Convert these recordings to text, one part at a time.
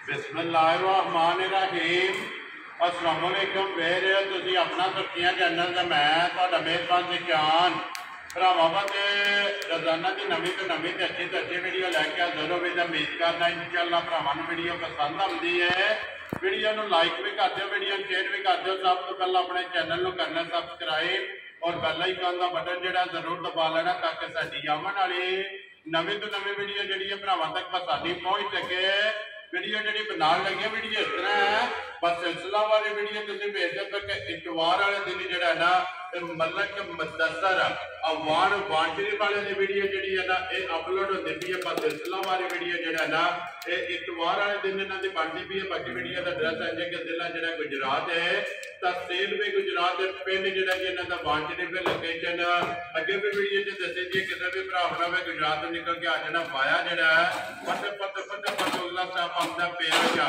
बिस्मिल्लाहिर्रहमानिर्रहीम। अस्सलाम वालेकुम। वेर तुसी अपना सुर्खियां चैनल ते मैं तुहाडा मेज़बान ज़ीशान भरावां ते रोज़ाना की नवीं तो नवीं ते अच्छी वीडियो लैके हाज़र होवे ते उम्मीद करना इंशाअल्लाह भरावां नूं वीडियो पसंद आउंदी है। वीडियो नूं लाइक भी कर दिओ, वीडियो शेयर भी कर दिओ। सब तो पहले अपने चैनल नूं करना सबसक्राइब और बेल आइकन का बटन जिहड़ा जरूर दबा लेना ताकि साडी आवन वाली नवीं तो नवीं वीडियो जिहड़ी है भरावां तक आसानी पहुँच सके। वीडियो जी बनाने लगे वीडियो इस तरह है, बस सिलसिला वाली वीडियो तुम भेज दो कि इतवार वाले दिन जोड़ा ना मलक मदसर अवान वांचरी वाले की वीडियो जी है ना ये अपलोड होती पी है। बस सिलसिला वाली वीडियो जोड़ा ना ये इतवार वाले दिन इन्हों की बनती पी है। बाकी वीडियो का एड्रैस है कि जिला जो गुजरात है, तहसील भी गुजरात है, पिंड जोड़ा जी इन्हों का वांचरी पे लोकेशन अगे भी वीडियो दसी जी। किसी भी भरा होना गुजरात निकल के आ जाना वाया जोड़ा है फतेह अपना पेरोजा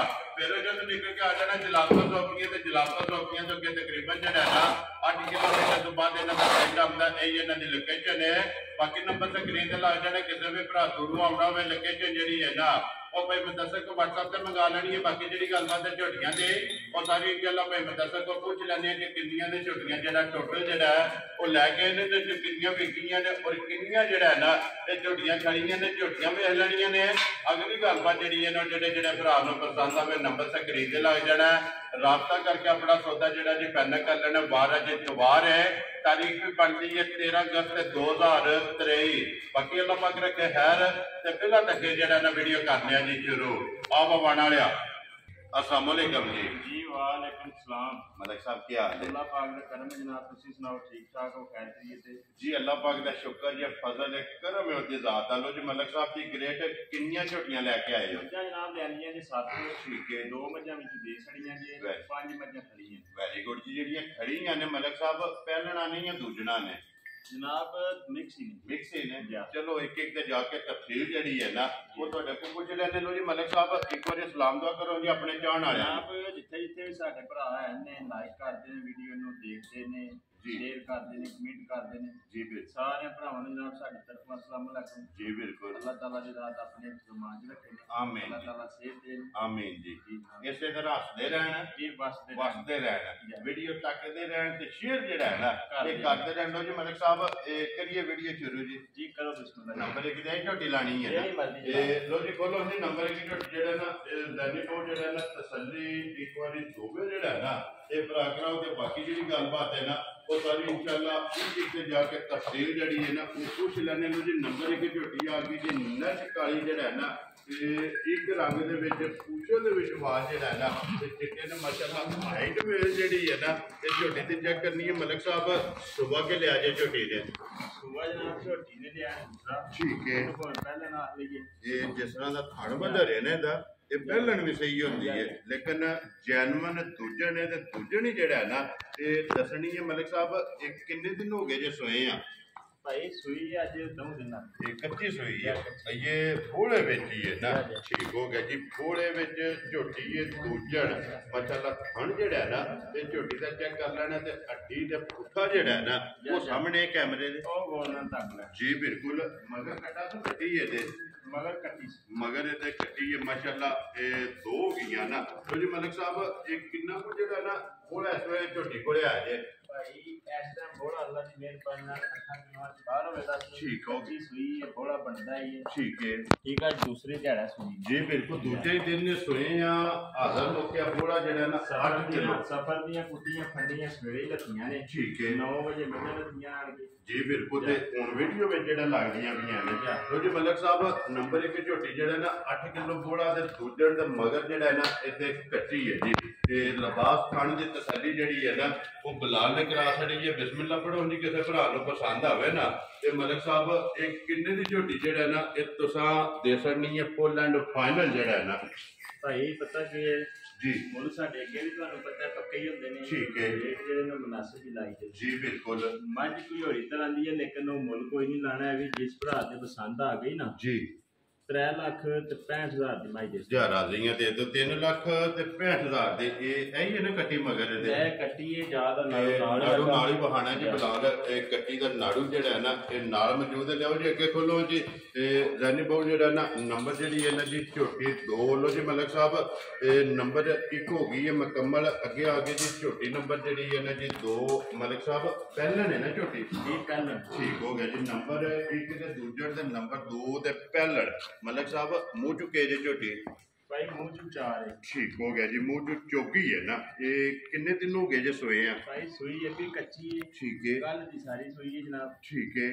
तो निकल के आ जाना जलालपुर चौकियां तो जलालपुर चौकियां तो अगे तकरीबन जो है ना 8 किलोमीटर तो बाद इन्हों का पिंड आता है। इन्हों की लोकेशन है। बाकी नंबर स्क्रीन से लग जाने। किसी भी भरा दूरों आना हो लोकेशन जी है ना और भाई मदसर को व्हाट्सएप से मंगा लेनी है। बाकी जी गलबात है झोटियां की और सारी गल्लां भाई मदसर को पूछ लैंदे कि कितनियां ने झोटियां जो टोटल जो है वो लैके कितनियां विकियां ने और कितनियां जो है ना ये झोटियां खड़ियां ने झोटियां वेख लैनियां ने। अगली गलबात जी है जो भरा पसंद आवे नंबर स्क्रीन से लग जाना, राबता करके अपना सौदा जोड़ा जी फाइनल कर लेना। 12 अज इतवार है, तारीख भी बनती है 13 अगस्त 2023। बाकी अल्लाह पाक रखे खैर ते पहला तक जो ना वीडियो करने जी शुरू। आओ आने वाले अस्सलाम वालेकुम जी। जी वालेकुम सलाम। मलिक साहब क्या हाल है? अल्लाह पाक दा करम है जनाब, तुसी सुनाओ ठीक ठाक हो खैर खैरियत है जी? अल्लाह पाक दा शुक्र है, फजल है, करम है उसदी ज़ात आलो जी। मलिक साहब दी ग्रेट कितनियां झोटियां लेके आए हो? मज्जां जनाब लैनियां जी 7। ठीक है। 2 मज्जां विच देसड़ियां जी, 5 मज्जां खड़ियां। वेरी गुड जी। जेहड़ियां खड़ियां ने मलिक साहब पहलना नहीं या दूजना ने? जनाब मिक्स ही ने। चलो एक एक ते जाके तफसील जड़ी है ना वो तुहाडे को पुछ लैने। लो जी मलिक साहब एक बार सलाम दुआ करो जी अपने चाहण वाले। जनाब जिथे जिथे भी साडे भरा ने लाइक करदे ने, वीडियो नूं देखदे ने, शेयर करदे ने, कमेंट करदे ने जी। बिल्कुल सारे भरावां नूं जनाब साडी तरफ अस्सलाम वालेकुम जी। बिल्कुल अल्लाह ताला दी रात अपने फरमान च रखे ने। आमीन। अल्लाह ताला सेहत दे। आमीन जी। इसे तरह हसदे रहना जी, वसदे रहना, वीडियो तकदे रहना ते शेयर जेड़ा है ना ये करदे रहना जी। मलिक साहब करिए वीडियो शुरू जी। जी करो बिस्मिल्लाह। नंबर 1 ते झोटी लानी है ना लो जी खोलो जी। नंबर 1 झोटी जेड़ा ना दैनिक को जेड़ा ना तसल्ली एक बार दोवे जेड़ा है ना ये भरा कराओ ते बाकी जी गलबात है ना वो सारी इंशाअल्लाह एक जाके तफसील जड़ी है ना वो पूछ लेने। लो जी नंबर 1 झोटी आ गई जी नच काली जेड़ा है ना एक रंग दे विच पूछो दे विच आवाज जेड़ा है ना ते चिट्टे ने माशाअल्लाह हाइट में जेड़ी है ना ये झोटी ते चेक करनी है। मलिक साहब सुबह के लिया जे झोटी ने सुबह जनाब झोटी ने लिया ठीक है। पहले ना ये जिस तरह दा थण बधरे ने दा ये पहलन भी सही होती है लेकिन जैनवन दूजन है तो दूजन ही जेड़ा है ना ये दसनी है। मलिक साहब एक किन्ने दिन हो गए जे सोए हैं? भाई सुई अज 9 दिन ये कच्ची सुई है, ये फोड़े विच ही है ना ठीक हो गया जी। फोड़े विच झोटी है दूजन माशाअल्लाह थण जेड़ा है ना ये झोटी दा चेक कर लेना ते हड्डी ते पुट्ठा जेड़ा है ना वो सामने कैमरे दे जी। बिल्कुल मगर कटा तो कटी है दे मगर ये कटी है माशाअल्लाह ये 2 हो गई ना। तो जी मलिक साहब एक किन्ना को जेड़ा ना थोड़ा इस वे झोटी कोले आ जाए भाई इस टाइम थोड़ा अल्लाह की मेहरबानी नाल 8 किलो बाहर होवे दा ठीक हो जी। सुई है थोड़ा बनदा ही है ठीक है। ठीक है दूसरे दिहाड़ा सुई जी बिल्कुल दूसरे दिन ने सोए या हाजर होके थोड़ा जेड़ा ना 8 किलो सफर दियां कुटियां फंडियां सवेरे लखियां ने ठीक है। 9 बजे मजे लखियां आन के जी बिल्कुल ते हुन वीडियो में जेड़ा लगदियां भी हैं तो जी मलिक साहब नंबर 1 झोटी जेड़ा ना 8 किलो बोड़ा ते दूजन ते मगर जेड़ा है ना इते कच्ची है जी ते लिबास खाने की तसल्ली जड़ी है ना वो बिलाल ने करा छड़ी है। बिस्मिल्लाह पढ़ो जी किसी भरा नूं पसंद आवे ना ते मलिक साहब एक किन्ने दी झोटी जेड़ा ना ये तुसां दे सकनी है फुल एंड फाइनल जेड़ा है ना भाई पता कि जी मुल साडे अगे भी तुहानू पता पक्के ही होंदे ने ठीक है रेट जेड़े ने मुनासिब ही लाई दे जी बिल्कुल। मंझ कोई होरी तरह दी है लेकिन वो मुल कोई नहीं लाना है भी जिस भरा दे पसंद आ गई ना जी 3,65,000 ਦੀ ਮਾਈ ਦੇ ਹਜ਼ਾਰਾਂ ਦੀਆਂ ਦੇ ਦੋ 3,65,000 ਦੇ ਇਹ ਹੀ ਹੈ ਨਾ ਕੱਟੀ ਮਗਰ ਇਹਦੇ ਇਹ ਕੱਟੀ ਇਹ ਜ਼ਿਆਦਾ ਨਾੜੂ ਨਾਲ ਹੀ ਬਹਾਨਾ ਜੀ ਬਲਾਲ ਇਹ ਕੱਟੀ ਦਾ ਨਾੜੂ ਜਿਹੜਾ ਹੈ ਨਾ ਇਹ ਨਾਲ ਮੌਜੂਦ ਹੈ। ਲਿਆਓ ਜੀ ਅੱਗੇ ਖੋਲੋ ਜੀ ਇਹ ਰੈਨੀ ਬਾਊ ਜਿਹੜਾ ਨਾ ਨੰਬਰ ਜਿਹੜੀ ਇਹਨਾਂ ਦੀ ਝੋਟੀ 2 ਲੋ ਜੀ ਮਲਕ ਸਾਹਿਬ ਇਹ ਨੰਬਰ 1 ਹੋ ਗਈ ਹੈ ਮੁਕੰਮਲ। ਅੱਗੇ ਆ ਗਈ ਜੀ ਝੋਟੀ ਨੰਬਰ ਜਿਹੜੀ ਇਹਨਾਂ ਦੀ 2 ਮਲਕ ਸਾਹਿਬ ਪਹਿਲਾਂ ਨੇ ਨਾ ਝੋਟੀ ਪਹਿਲਾਂ ਠੀਕ ਹੋ ਗਿਆ ਜੀ ਨੰਬਰ 1 ਤੇ ਦੂਜੇ ਤੇ ਨੰਬਰ 2 ਤੇ ਪਹਿਲੜ ਮਲਕ ਸਾਹਿਬ ਮੂੰਹ ਚੁੱਕੇ ਜੇ ਝੋਟੀ ਭਾਈ ਮੂੰਹ ਚ ਚਾਰ ਹੈ ਠੀਕ ਹੋ ਗਿਆ ਜੀ ਮੂੰਹ ਚ ਚੋਗੀ ਹੈ ਨਾ ਇਹ ਕਿੰਨੇ ਦਿਨ ਹੋ ਗਏ ਜੇ ਸੋਏ ਆ ਭਾਈ ਸੂਈ ਇਹ ਵੀ ਕੱਚੀ ਹੈ ਠੀਕ ਹੈ ਕੱਲ ਦੀ ਸਾਰੀ ਸੂਈ ਹੈ ਜਨਾਬ ਠੀਕ ਹੈ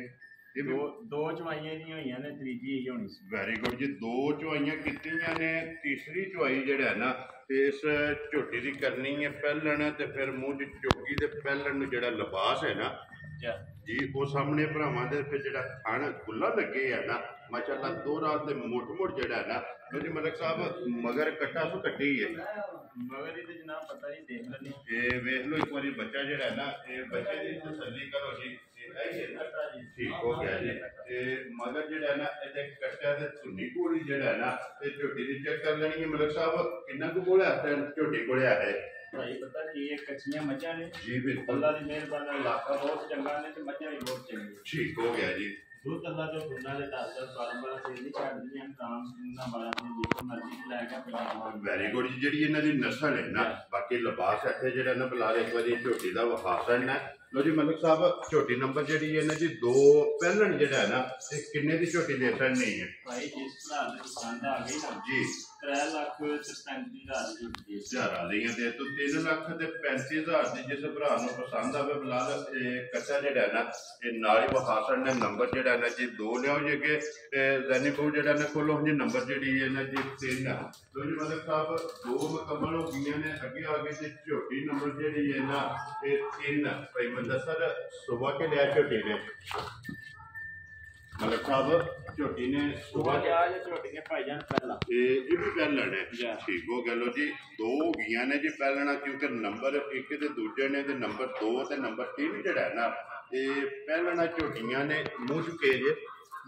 ਇਹ ਦੋ ਚਵਾਈਆਂ ਦੀਆਂ ਹੋਈਆਂ ਨੇ ਤੀਜੀ ਇਹ ਹੋਣੀ ਸੀ ਵੈਰੀ ਗੁੱਡ ਜੀ 2 ਚਵਾਈਆਂ ਕੀਤੀਆਂ ਨੇ ਤੀਸਰੀ ਚਵਾਈ ਜਿਹੜਾ ਨਾ ਤੇ ਇਸ ਝੋਟੀ ਦੀ ਕਰਨੀ ਹੈ ਪਹਿਲਣ ਤੇ ਫਿਰ ਮੂੰਹ ਚ ਚੋਗੀ ਤੇ ਪਹਿਲਣ ਨੂੰ ਜਿਹੜਾ ਲਿਬਾਸ ਹੈ ਨਾ ਜੀ ਉਹ ਸਾਹਮਣੇ ਭਰਾਵਾਂ ਦੇ ਫਿਰ ਜਿਹੜਾ ਥਣ ਖੁੱਲਾ ਲੱਗੇ ਆ ਨਾ ਮਾਸ਼ਾਅੱਲਾ 2 ਰਾਤ ਦੇ ਮੋਟ ਜਿਹੜਾ ਨਾ ਜੀ ਮਲਕ ਸਾਹਿਬ ਮਗਰ ਕੱਟਾ ਸੋ ਕੱਟੀ ਹੈ ਮਗਰ ਇਹ ਤੇ ਜਨਾਬ ਪਤਾ ਨਹੀਂ ਦੇਖ ਲੈਣੀ ਇਹ ਵੇਖ ਲਓ ਇੱਕ ਵਾਰੀ ਬੱਚਾ ਜਿਹੜਾ ਨਾ ਇਹ ਬੱਚੇ ਦੀ ਤਸੱਲੀ ਕਰੋ ਜੀ ਠੀਕ ਹੋ ਗਿਆ ਜੀ ਤੇ ਮਗਰ ਜਿਹੜਾ ਨਾ ਇਹਦੇ ਕੱਟਾ ਤੇ ਧੁੰਨੀ ਕੋਲੀ ਜਿਹੜਾ ਨਾ ਇਹ ਝੋਟੀ ਦੀ ਚੈੱਕ ਕਰ ਲੈਣੀ ਹੈ ਮਲਕ ਸਾਹਿਬ ਕਿੰਨਾ ਕੁ ਕੋਲ ਹੈ ਝੋਟੀ ਕੋਲ ਹੈ ਭਾਈ ਪਤਾ ਕੀ ਇਹ ਕੱਚੀਆਂ ਮੱਝਾਂ ਨੇ ਜੀ ਬਿਲਕੁਲ ਅੱਲਾ ਦੀ ਮਿਹਰਬਾਨੀ ਨਾਲ ਇਲਾਕਾ ਬਹੁਤ ਚੰਗਾ ਨੇ ਤੇ ਮੱਝਾਂ ਵੀ ਬਹੁਤ ਚੰਗੀਆਂ ਠੀਕ ਹੋ ਗਿਆ ਜੀ ਦੁੱਧ ਅੱਲਾ ਜੋ ਗੁੰਨਾ ਦੇ 10-12 ਸੇ ਨਹੀਂ ਛੱਡਦੀਆਂ ਕੰਮ ਸੁਣਨਾ ਵਾਲਾ ਨੇ ਜਿੱਥੇ ਮਰਜ਼ੀ ਲੈ ਕੇ ਪਿਲਾਵਾ ਵੈਰੀ ਗੁੱਡ ਜੀ ਜਿਹੜੀ ਇਹਨਾਂ ਦੀ ਨਸਲ ਹੈ ਨਾ ਬਾਕੀ ਲਿਬਾਸ ਇੱਥੇ ਜਿਹੜਾ ਨਾ ਬੁਲਾ ਇੱਕ ਵਾਰੀ ਝੋਟੀ ਦਾ ਵਖਾਸਨ ਹੈ ਲੋ ਜੀ ਮਲਕ ਸਾਹਿਬ ਝੋਟੀ ਨੰਬਰ ਜਿਹੜੀ ਇਹਨਾਂ ਦੀ 2 ਪਹਿਲਣ ਜਿਹੜਾ ਹੈ ਨਾ ਇਹ ਕਿੰਨੇ ਦੀ ਝੋਟੀ ਦੇ ਨਹੀਂ ਹੈ ਭਾਈ ਜਿਸ ਤਰ੍ਹਾਂ ਦੀ ਪਸੰਦ ਆ ਗਈ ਨਾ ਜੀ 3,35,000 ਦੀ ਹਜ਼ਾਰਾਂ ਦੀਆਂ ਦੇ ਤੋਂ 3,35,000 ਦੀ ਜਿਸ ਭਰਾ ਨੂੰ ਪਸੰਦ ਆਵੇ ਬਲਾਲ ਇਹ ਕੱਚਾ ਜਿਹੜਾ ਨਾ ਇਹ ਨਾਲ ਹੀ ਵਖਾਸਨ ਨੇ ਨੰਬਰ ਜਿਹੜਾ ਨਾ ਜੀ 2 ਲਿਆਓ ਜੀ ਅੱਗੇ ਜ਼ੈਨੀ ਬਾਊ ਜਿਹੜਾ ਨਾ ਖੋਲੋ ਜੀ ਨੰਬਰ ਜਿਹੜੀ ਇਹਨਾਂ ਦੀ 3 ਲੋ ਜੀ ਮਲਕ ਸਾਹਿਬ 2 ਮੁਕੰਮਲ ਹੋ ਗਈਆਂ ਨੇ ਅੱਗੇ ਆ ਗਏ ਤੇ ਝੋਟੀ ਨੰਬਰ ਜਿਹੜੀ ਹੈ ਨਾ ਇਹ 3 ਭਾਈ ਮਦਸਰ ਸੁਬਹ ਕੇ ਲਿਆ ਝੋਟੀ ਨੇ ਮਲਕ ਸਾਹਿਬ ਝੋਟੀ ਨੇ ਸੁਬਹ ਕੇ ਆ ਜੇ ਝੋਟੀ ਨੇ ਭਾਈ ਜਾਨ ਪਹਿਲਾਂ ਇਹ ਵੀ ਪਹਿਲਣ ਹੈ ਠੀਕ ਹੋ ਗਿਆ ਲੋ ਜੀ 2 ਹੋ ਗਈਆਂ ਨੇ ਜੀ ਪਹਿਲਣਾ ਕਿਉਂਕਿ ਨੰਬਰ 1 ਤੇ ਦੂਜੇ ਨੇ ਤੇ ਨੰਬਰ 2 ਤੇ ਨੰਬਰ 3 ਜਿਹੜਾ ਨਾ ਇਹ ਪਹਿਲਣਾ ਝੋਟੀਆਂ ਨੇ ਮੂੰਹ ਚੁੱਕੇ ਜੇ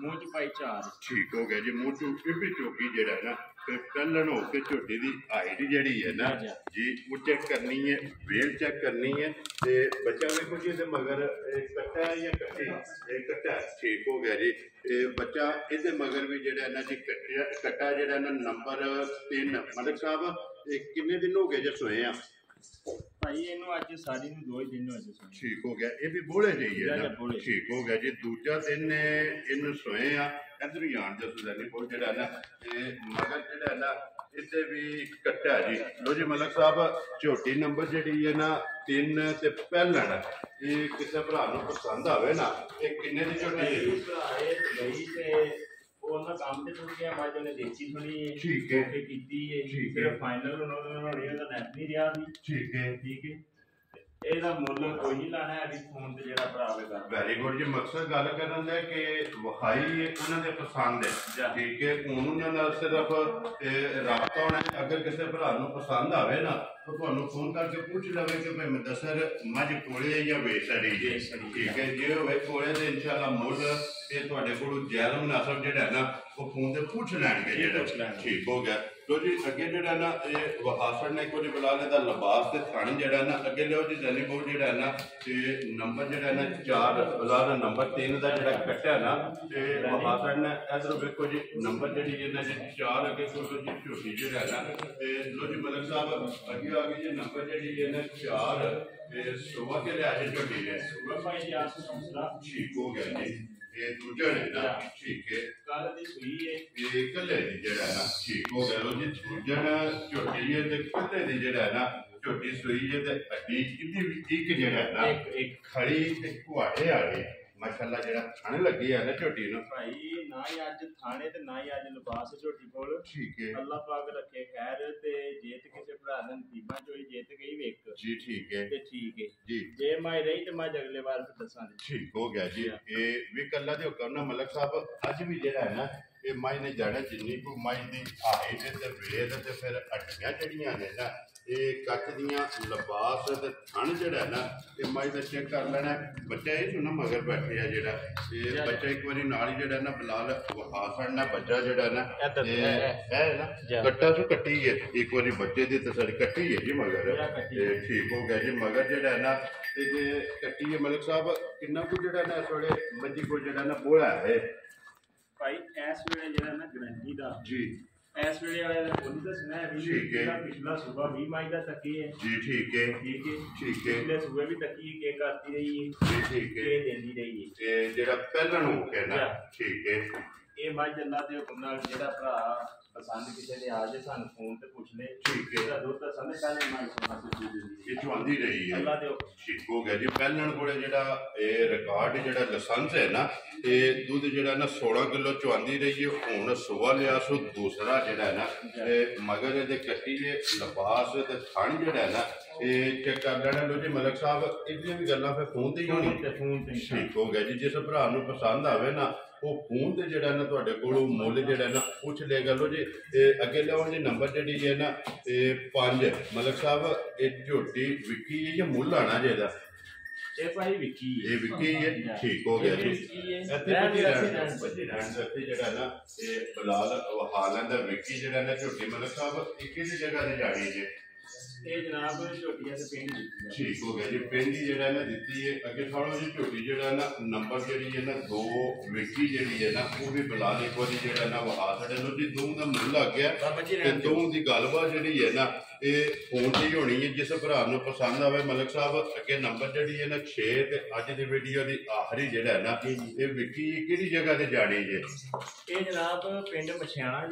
ਮੂੰਹ ਚ ਭਾਈ 4 ਠੀਕ ਹੋ ਗਿਆ ਜੀ ਮੂੰਹ ਚ ਇਹ ਵੀ ਚੋਕੀ ਜਿਹੜਾ ਨਾ ਫਿਰ ਪਹਿਲਣ ਹੋ ਕੇ ਝੋਟੀ ਦੀ ਹਾਈਟ ਜਿਹੜੀ ਹੈ ਨਾ ਜੀ ਉਹ ਚੈੱਕ ਕਰਨੀ ਹੈ ਵੇਲ ਚੈੱਕ ਕਰਨੀ ਹੈ ਤੇ ਬੱਚਾ ਵੇਖੋ ਜੀ ਇਹਦੇ ਮਗਰ ਕੱਟਾ ਹੈ ਜਾਂ ਕੱਟੀ ਇਹ ਕੱਟਾ ਠੀਕ ਹੋ ਗਿਆ ਜੀ ਇਹ ਬੱਚਾ ਇਹਦੇ ਮਗਰ ਵੀ ਜਿਹੜਾ ਇਹਨਾਂ ਦੀ ਕੱਟਾ ਜਿਹੜਾ ਨਾ ਨੰਬਰ 3 ਮਲਕ ਸਾਹਿਬ ਇਹ ਕਿੰਨੇ ਦਿਨ ਹੋ ਗਏ ਜੇ ਸੋਏ ਆ ਭਾਈ ਇਹਨੂੰ ਅੱਜ ਸਾਡੀ ਨੂੰ 2 ਦਿਨ ਹੋਏ ਸੋਏ ਠੀਕ ਹੋ ਗਿਆ ਇਹ ਵੀ ਬੋਲੇ ਜਿਹੀ ਹੈ ਨਾ ਠੀਕ ਹੋ ਗਿਆ ਜੀ ਦੂਜਾ ਦਿਨ ਇਹਨੂੰ ਸੋਏ ਆ ਇੱਧਰ ਹੀ ਆਣ ਜਸੂ ਦਾ ਨਹੀਂ ਜਿਹੜਾ ਨਾ ਇਹ ਮਗਰ ਜਿਹੜਾ ਨਾ ਇੱਥੇ ਵੀ ਕੱਟਾ ਜੀ ਲੋ ਜੀ ਮਲਕ ਸਾਹਿਬ ਝੋਟੀ ਨੰਬਰ ਜਿਹੜੀ ਹੈ ਨਾ 3 ਤੇ ਪਹਿਲਣ ਇਹ ਕਿਸੇ ਭਰਾ ਨੂੰ ਪਸੰਦ ਆਵੇ ਨਾ ਇਹ ਕਿੰਨੇ ਦੀ ਝੋਟੀ ਭਰਾਏ ਗਈ ਤੇ ਉਹਨਾਂ ਕੰਮ ਤੇ ਟੁੱਟ ਗਿਆ ਬਾਅਦ ਉਹਨੇ ਦੇਖੀ ਸੁਣੀ ਠੀਕ ਹੈ ਕੀਤੀ ਹੈ ਫਿਰ ਫਾਈਨਲ ਉਹਨਾਂ ਨੇ ਉਹਦਾ ਨੈਟ ਨਹੀਂ ਰਿਹਾ ਸੀ ਠੀਕ ਹੈ ਇਹਦਾ ਮੁੱਲ ਕੋਈ ਨਹੀਂ ਲਾਣਾ ਹੈ ਫੋਨ ਤੇ ਜਿਹੜਾ ਭਰਾ ਹੋਵੇਗਾ ਵੈਰੀ ਗੁੱਡ ਜੀ ਮਕਸਦ ਗੱਲ ਕਰਨ ਦਾ ਕਿ ਵਿਖਾਈ ਉਹਨਾਂ ਦੇ ਪਸੰਦ ਹੈ ਠੀਕ ਹੈ ਉਹਨਾਂ ਨਾਲ ਸਿਰਫ ਰਾਬਤਾ ਹੋਣਾ ਅਗਰ ਕਿਸੇ ਭਰਾ ਨੂੰ ਪਸੰਦ ਆਵੇ ਨਾ ਤਾਂ ਤੁਹਾਨੂੰ ਫੋਨ ਕਰਕੇ ਪੁੱਛ ਲਵੇ ਕਿ ਭਾਈ ਮਦਸਰ ਮੱਝ ਕੋਲੇ ਜਾਂ ਵੇਚੜੀ ਠੀਕ ਹੈ ਜੇ ਹੋਵੇ ਕੋਲੇ ਤੇ ਇਨਸ਼ਾਅੱਲਾ ਮੁੱਲ ਇਹ ਤੁਹਾਡੇ ਕੋਲ ਜੈਲ ਮੁਨਾਸਬ ਜਿਹੜਾ ਨਾ ਉਹ ਫੋਨ ਤੇ ਪੁੱਛ ਲੈਣਗੇ ਜਿਹੜਾ ਠੀਕ ਹੋ ਗਿਆ ਲੋ ਜੀ ਅੱਗੇ ਜਿਹੜਾ ਨਾ ਇਹ ਵਹਾਸਣ ਨੇ ਕੁਝ ਬੁਲਾ ਲੈਦਾ ਲਿਬਾਸ ਤੇ ਥਣ ਜਿਹੜਾ ਨਾ ਅੱਗੇ ਲਿਓ ਜੀ ਜ਼ੈਨੀ ਬਾਊ ਜਿਹੜਾ ਨਾ ਤੇ ਨੰਬਰ ਜਿਹੜਾ ਨਾ 4 ਬੁਲਾ ਦਾ ਨੰਬਰ 3 ਦਾ ਜਿਹੜਾ ਕੱਟਿਆ ਨਾ ਤੇ ਵਹਾਸਣ ਨੇ ਇਧਰੋਂ ਵੇਖੋ ਜੀ ਨੰਬਰ ਜਿਹੜੀ ਇਹਨਾਂ ਦੇ 4 ਅੱਗੇ ਕੋਲ ਜੀ ਝੋਟੀ ਜਿਹੜਾ ਨਾ ਤੇ ਲੋ ਜੀ ਮਲਕ ਸਾਹਿਬ ਅੱਗੇ ਆ ਗਈ ਜੀ ਨੰਬਰ ਜਿਹੜੀ ਇਹਨਾਂ 4 ਤੇ ਸੁਬਹ ਕੇ ਲਿਆ ਜੀ ਝੋਟੀ ਨੇ ਸੁਬਹ ਭਾਈ ਜੀ ਆਸ ਦੂਸਰਾ ਠੀਕ ਹੋ ਗਿਆ ਜੀ ਇਹ ਦੂਜਾ ਨੇ ਨਾ ਠੀਕ ਹੈ ਕੱਲ ਦੀ ਸੂਈ ਹੈ ਇਹ ਕੱਲੇ ਦੀ ਜਿਹੜਾ ਨਾ ਠੀਕ ਹੋ ਗਿਆ ਲੋ ਜੀ ਦੂਜਾ ਝੋਟੀ ਹੈ ਤੇ ਕੱਲੇ ਦੀ ਜਿਹੜਾ ਨਾ ਝੋਟੀ ਸੂਈ ਹੈ ਤੇ ਅੱਡੀ ਕਿੰਨੀ ਵੀ ਇੱਕ ਜਿਹੜਾ ਨਾ ਇੱਕ ਖੜੀ ਤੇ ਕੁਹਾੜੇ ਵਾਲੀ ਮਾਸ਼ਾਅੱਲਾ ਜਿਹੜਾ ਥਣ ਲੱਗੀ ਆ ਨਾ ਝੋਟੀ ਨੂੰ ਭਾਈ ਨਾ ਹੀ ਅੱਜ ਥਾਣੇ ਤੇ ਨਾ ਹੀ ਅੱਜ ਲਿਬਾਸ ਝੋਟੀ ਕੋਲ ਠੀਕ ਹੈ ਅੱਲਾਹ ਪਾਕ ਰੱਖੇ ਖੈਰ ਤੇ ਜੇ ਤੇ ਕਿਸੇ ਭਰਾ ਦੇ ਨਸੀਬਾਂ ਚੋਂ ਜਿੱਤ ਗਈ ਵੇਖ ਜੀ ਠੀਕ ਹੈ ਤੇ ਠੀਕ ਹੈ ਜੀ ਜੇ ਮੈਂ ਰਹੀ ਤੇ ਮੈਂ ਅਗਲੇ ਵਾਰ ਫਿਰ ਦੱਸਾਂਗੀ ਠੀਕ ਹੋ ਗਿਆ ਜੀ ਇਹ ਵੀ ਕੱਲਾ ਦੇ ਹੁਕਮ ਨਾਲ ਮਲਕ ਸਾਹਿਬ ਅੱਜ ਵੀ ਜਿਹੜਾ ਹੈ ਨਾ ये माई ने जाना जिन्नी को माई की हाइट ते वेद ते फिर हड्डियां जड़ियां ने ना ये कच दियां लिबास ते थन जिहड़ा ना ये माई का चेक कर लेना। बच्चा ये सुना मगर बैठे है जिहड़ा ये बच्चा एक बारी नाल ही जिहड़ा ना बिलाल वहा छड़ना बच्चा जिहड़ा ना है ना कट्टा तो कट्टी है एक बारी बच्चे की तसली कट्टी है जी मगर ठीक हो गया जी मगर जिहड़ा ना ये कट्टी है मलिक साहब किन्ना कुछ जिहड़ा ना इस वेले मंजी को जिहड़ा ना बोला है भाई इस वेले जिहड़ा ना गारंटी दा जी इस वेले वाले दा कोई दसना है भी ठीक है पिछला सुबह 20 मई दा तकी है जी ठीक है पिछले सुबह भी तकी के करती रही है जी ठीक है के देंदी रही है ते जेड़ा पहलन हो गया ना ठीक है ये मज अल्लाह दे हुक्म नाल जेड़ा भरा पसंद किसी ने आ जाए सानू फोन ते पूछ ले ठीक है दुध दा समय पहले मई सोना से ये चुआंदी रही है अल्लाह दे हुक्म ठीक हो गया जी पहलन कोले जेड़ा ए रिकॉर्ड जेड़ा लाइसेंस है ना ते दूध जेड़ा ना 16 किलो चुआंदी रही है हुन सुबह लिया सो दूसरा जेड़ा है ना ए मगर दे कट्टी दे लिबास ते थन जेड़ा है ना ये चेक कर लेना लो जी मलिक साहब इतनी भी गल्लां फिर फोन ते ही होनी ठीक हो गया जी जिस भरा नूं पसंद आवे ना वो फोन ते जेड़ा ना तुहाडे कोलों मुੱਲ जेड़ा ना पूछ लेगा लो जी अगे लियाओ जी नंबर जेड़ी है ना 5 मलिक साहब ये झोटी विकी है या मुੱਲ आना जेदा ये भाई विकी है ये विकी है ठीक हो गया जी इत्थे बच्ची रहन इत्थे जेड़ा ना ये बिलाल हालैंड दा विकी जेड़ा ना झोटी मलिक साहब किस जगह ते जानी जी ये जनाब झोटियां ते पिंड दी ठीक हो गया जी पिंड ही जेड़ा ना दित्ती है अगे थोड़ा जी झोटी जेड़ा ना नंबर जेड़ी है ना 2 विकी जेड़ी है ना वो भी बिलाल एक बारी जेड़ा ना वहा छड़े लो जी दों दा मुੱਲ लग गया ते दों दी गलबात जेड़ी है ना ये फोन ते ही होनी है जिस भरा नूं पसंद आवे मलिक साहब अगे नंबर जेड़ी है ना 6 ते अज दी वीडियो दी आखिरी जेड़ा है ना ये विकी किहड़ी जगह ते जानी जे ये जनाब पिंड मछियाणा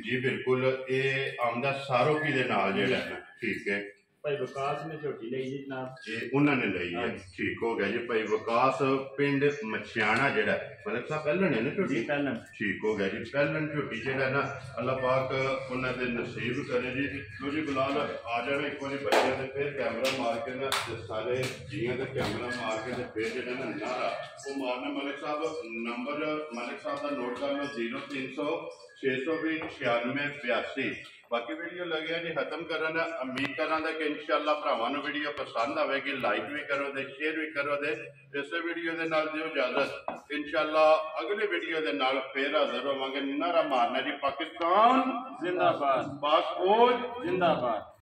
जी बिल्कुल ये आमदा सारोकी दे नाल जेड़ा है ठीक है भाई विकास ने झोटी ली जी जनाब ये उन्होंने ली है ठीक हो गया जी भाई विकास पिंड मछियाणा जेड़ा मतलब साहब पहलन है ना झोटी पहलन ठीक हो गया जी पहलन झोटी जेड़ा ना अल्लाह पाक उन्होंने दे नसीब करे जी लो जी बिलाल आ जाना एक बार बच्चे ते फिर कैमरा मार के ना सारे जियां ते कैमरा मार के ते फिर जेड़ा ना नारा वो मारना मलिक साहब नंबर मलिक साहब का नोट कर लो 0300 620 96 82 बाकी वीडियो लगे जी खत्म करना उम्मीद करा कि इंशाअल्लाह भरावां नूं वीडियो पसंद आएगी लाइक भी करो दे शेयर भी करो दे इस वीडियो के नाल दिओ इजाजत इंशाअल्लाह अगले वीडियो के नाल फिर हाजिर होवांगे नारा मारना जी पाकिस्तान जिंदाबाद पाक फौज जिंदाबाद।